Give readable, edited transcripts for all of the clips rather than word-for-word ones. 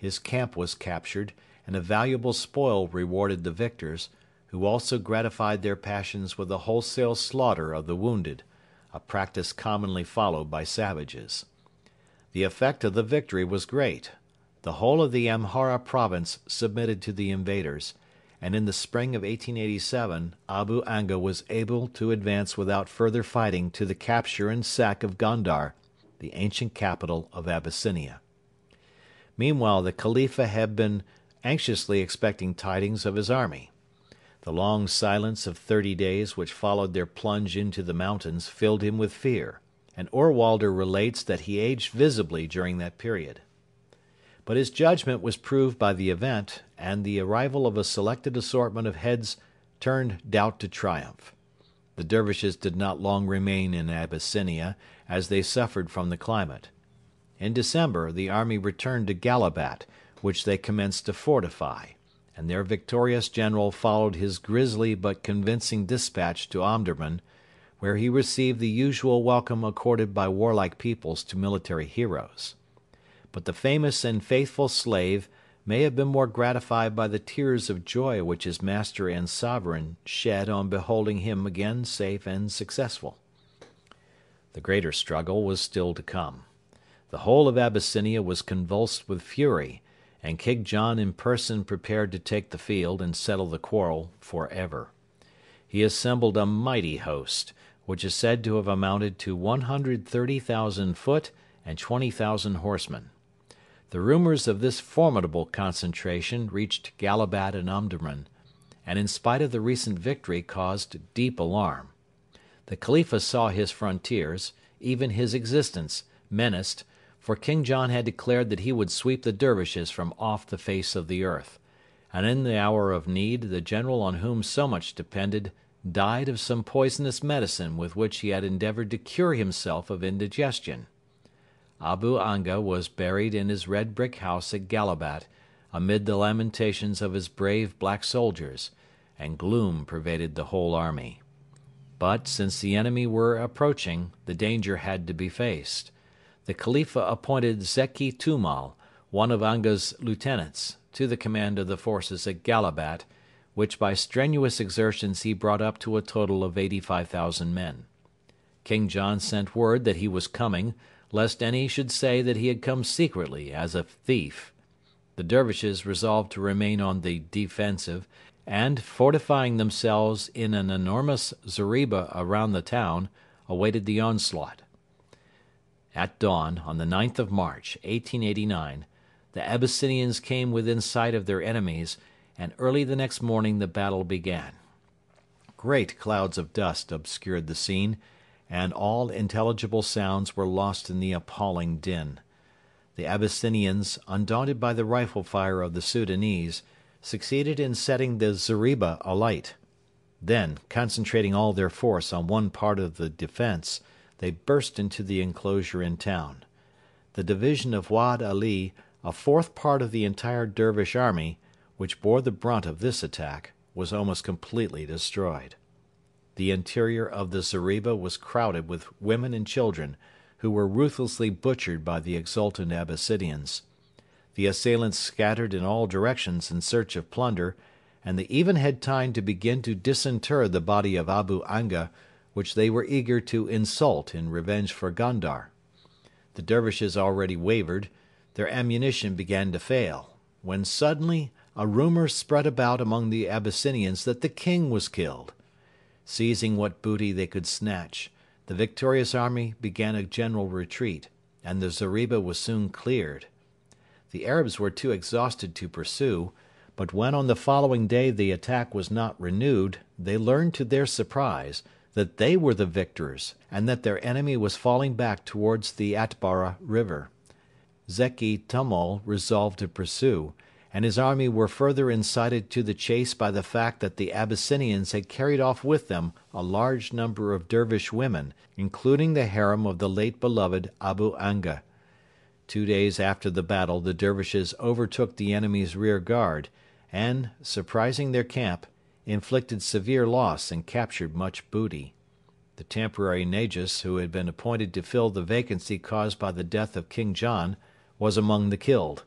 his camp was captured, and a valuable spoil rewarded the victors, who also gratified their passions with a wholesale slaughter of the wounded, a practice commonly followed by savages. The effect of the victory was great. The whole of the Amhara province submitted to the invaders, and in the spring of 1887 Abu Anga was able to advance without further fighting to the capture and sack of Gondar, the ancient capital of Abyssinia. Meanwhile, the Khalifa had been anxiously expecting tidings of his army. The long silence of 30 days which followed their plunge into the mountains filled him with fear, and Ohrwalder relates that he aged visibly during that period. But his judgment was proved by the event, and the arrival of a selected assortment of heads turned doubt to triumph. The Dervishes did not long remain in Abyssinia, as they suffered from the climate. In December the army returned to Gallabat, which they commenced to fortify, and their victorious general followed his grisly but convincing dispatch to Omdurman, where he received the usual welcome accorded by warlike peoples to military heroes. But the famous and faithful slave may have been more gratified by the tears of joy which his master and sovereign shed on beholding him again safe and successful. The greater struggle was still to come. The whole of Abyssinia was convulsed with fury, and King John in person prepared to take the field and settle the quarrel for ever. He assembled a mighty host, which is said to have amounted to 130,000 foot and 20,000 horsemen. The rumours of this formidable concentration reached Gallabat and Omdurman, and in spite of the recent victory caused deep alarm. The Khalifa saw his frontiers, even his existence, menaced, for King John had declared that he would sweep the Dervishes from off the face of the earth, and in the hour of need the general on whom so much depended died of some poisonous medicine with which he had endeavoured to cure himself of indigestion. Abu Anga was buried in his red brick house at Gallabat amid the lamentations of his brave black soldiers, and gloom pervaded the whole army. But, since the enemy were approaching, the danger had to be faced. The Khalifa appointed Zeki Tumal, one of Anga's lieutenants, to the command of the forces at Gallabat, which by strenuous exertions he brought up to a total of 85,000 men. King John sent word that he was coming, lest any should say that he had come secretly as a thief. The Dervishes resolved to remain on the defensive, and, fortifying themselves in an enormous zeriba around the town, awaited the onslaught. At dawn, on the 9th of March, 1889, the Abyssinians came within sight of their enemies, and early the next morning the battle began. Great clouds of dust obscured the scene, and all intelligible sounds were lost in the appalling din. The Abyssinians, undaunted by the rifle fire of the Sudanese, succeeded in setting the zeriba alight. Then, concentrating all their force on one part of the defence, they burst into the enclosure in town. The division of Wad Ali, a fourth part of the entire Dervish army, which bore the brunt of this attack, was almost completely destroyed. The interior of the zeriba was crowded with women and children, who were ruthlessly butchered by the exultant Abyssinians. The assailants scattered in all directions in search of plunder, and they even had time to begin to disinter the body of Abu Anga, which they were eager to insult in revenge for Gondar. The Dervishes already wavered, their ammunition began to fail, when suddenly a rumour spread about among the Abyssinians that the king was killed. Seizing what booty they could snatch, the victorious army began a general retreat, and the zeriba was soon cleared. The Arabs were too exhausted to pursue, but when on the following day the attack was not renewed, they learned to their surprise that they were the victors and that their enemy was falling back towards the Atbara river. Zeki Tummal resolved to pursue, and his army were further incited to the chase by the fact that the Abyssinians had carried off with them a large number of Dervish women, including the harem of the late beloved Abu Anga. 2 days after the battle the Dervishes overtook the enemy's rear guard and, surprising their camp, inflicted severe loss and captured much booty. The temporary Nagus, who had been appointed to fill the vacancy caused by the death of King John, was among the killed.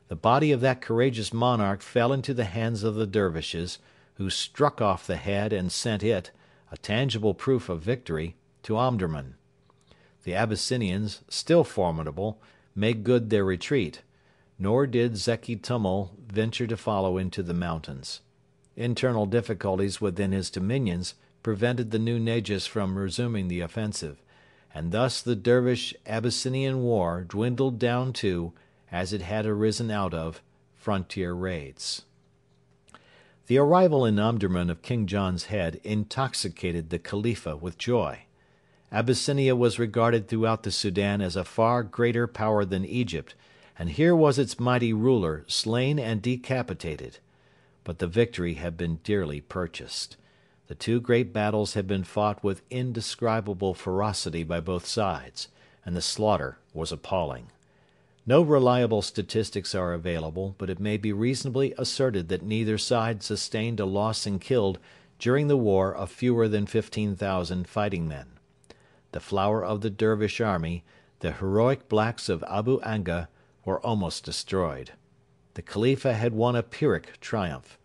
The body of that courageous monarch fell into the hands of the Dervishes, who struck off the head and sent it, a tangible proof of victory, to Omdurman. The Abyssinians, still formidable, made good their retreat, nor did Zeki Tummal venture to follow into the mountains. Internal difficulties within his dominions prevented the new Negus from resuming the offensive, and thus the Dervish-Abyssinian war dwindled down to, as it had arisen out of, frontier raids. The arrival in Omdurman of King John's head intoxicated the Khalifa with joy. Abyssinia was regarded throughout the Sudan as a far greater power than Egypt, and here was its mighty ruler slain and decapitated. But the victory had been dearly purchased. The two great battles had been fought with indescribable ferocity by both sides, and the slaughter was appalling. No reliable statistics are available, but it may be reasonably asserted that neither side sustained a loss in killed during the war of fewer than 15,000 fighting men. The flower of the Dervish army, the heroic blacks of Abu Anga, were almost destroyed. The Khalifa had won a Pyrrhic triumph.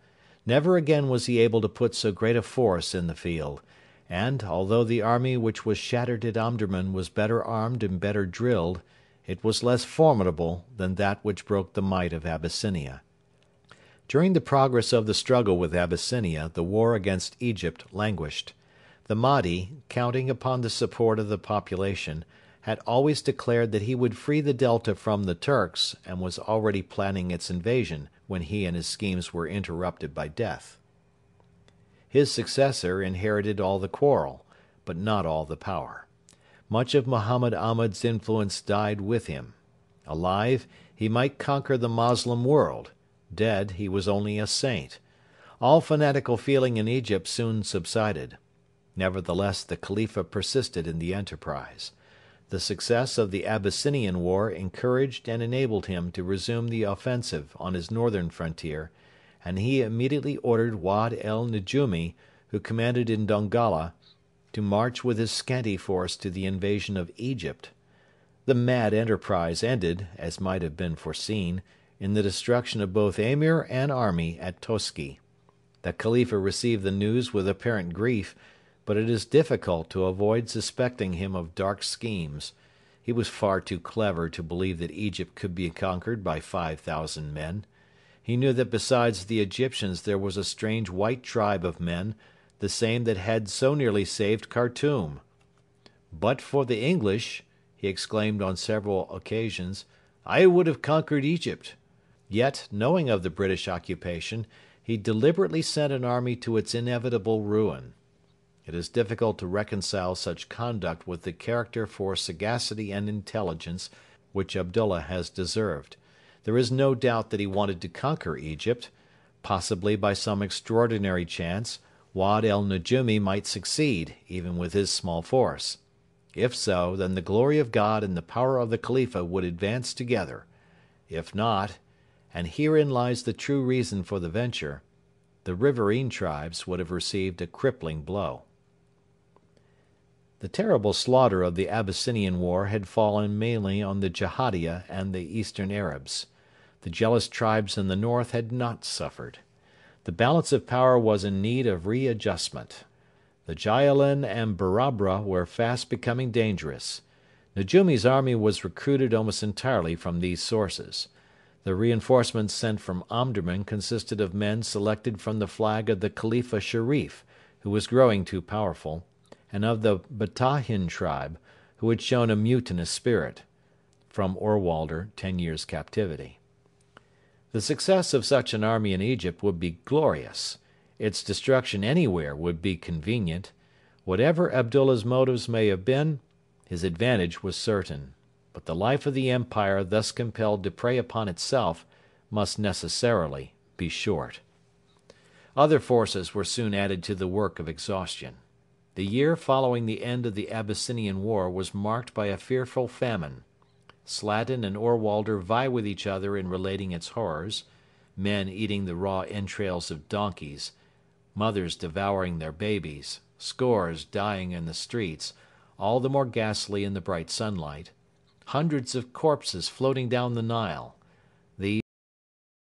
Never again was he able to put so great a force in the field, and, although the army which was shattered at Omdurman was better armed and better drilled, it was less formidable than that which broke the might of Abyssinia. During the progress of the struggle with Abyssinia, the war against Egypt languished. The Mahdi, counting upon the support of the population, had always declared that he would free the Delta from the Turks, and was already planning its invasion when he and his schemes were interrupted by death. His successor inherited all the quarrel, but not all the power. Much of Muhammad Ahmad's influence died with him. Alive, he might conquer the Moslem world. Dead, he was only a saint. All fanatical feeling in Egypt soon subsided. Nevertheless, the Khalifa persisted in the enterprise. The success of the Abyssinian war encouraged and enabled him to resume the offensive on his northern frontier, and he immediately ordered Wad el Nejumi, who commanded in Dongola, to march with his scanty force to the invasion of Egypt. The mad enterprise ended, as might have been foreseen, in the destruction of both emir and army at Toski. The Khalifa received the news with apparent grief, but it is difficult to avoid suspecting him of dark schemes. He was far too clever to believe that Egypt could be conquered by 5,000 men. He knew that besides the Egyptians there was a strange white tribe of men, the same that had so nearly saved Khartoum. "But for the English," he exclaimed on several occasions, "I would have conquered Egypt." Yet, knowing of the British occupation, he deliberately sent an army to its inevitable ruin. It is difficult to reconcile such conduct with the character for sagacity and intelligence which Abdullah has deserved. There is no doubt that he wanted to conquer Egypt. Possibly by some extraordinary chance, Wad el Nejumi might succeed, even with his small force. If so, then the glory of God and the power of the Khalifa would advance together. If not, and herein lies the true reason for the venture, the riveraine tribes would have received a crippling blow. The terrible slaughter of the Abyssinian war had fallen mainly on the Jahadiya and the eastern Arabs. The jealous tribes in the north had not suffered. The balance of power was in need of readjustment. The Jailan and Barabra were fast becoming dangerous. Nejumi's army was recruited almost entirely from these sources. The reinforcements sent from Omdurman consisted of men selected from the flag of the Khalifa Sharif, who was growing too powerful, and of the Batahin tribe, who had shown a mutinous spirit. From Ohrwalder, 10 years' captivity. The success of such an army in Egypt would be glorious. Its destruction anywhere would be convenient. Whatever Abdullah's motives may have been, his advantage was certain. But the life of the empire thus compelled to prey upon itself must necessarily be short. Other forces were soon added to the work of exhaustion. The year following the end of the Abyssinian war was marked by a fearful famine. Slatin and Ohrwalder vie with each other in relating its horrors: men eating the raw entrails of donkeys, mothers devouring their babies, scores dying in the streets, all the more ghastly in the bright sunlight, hundreds of corpses floating down the Nile,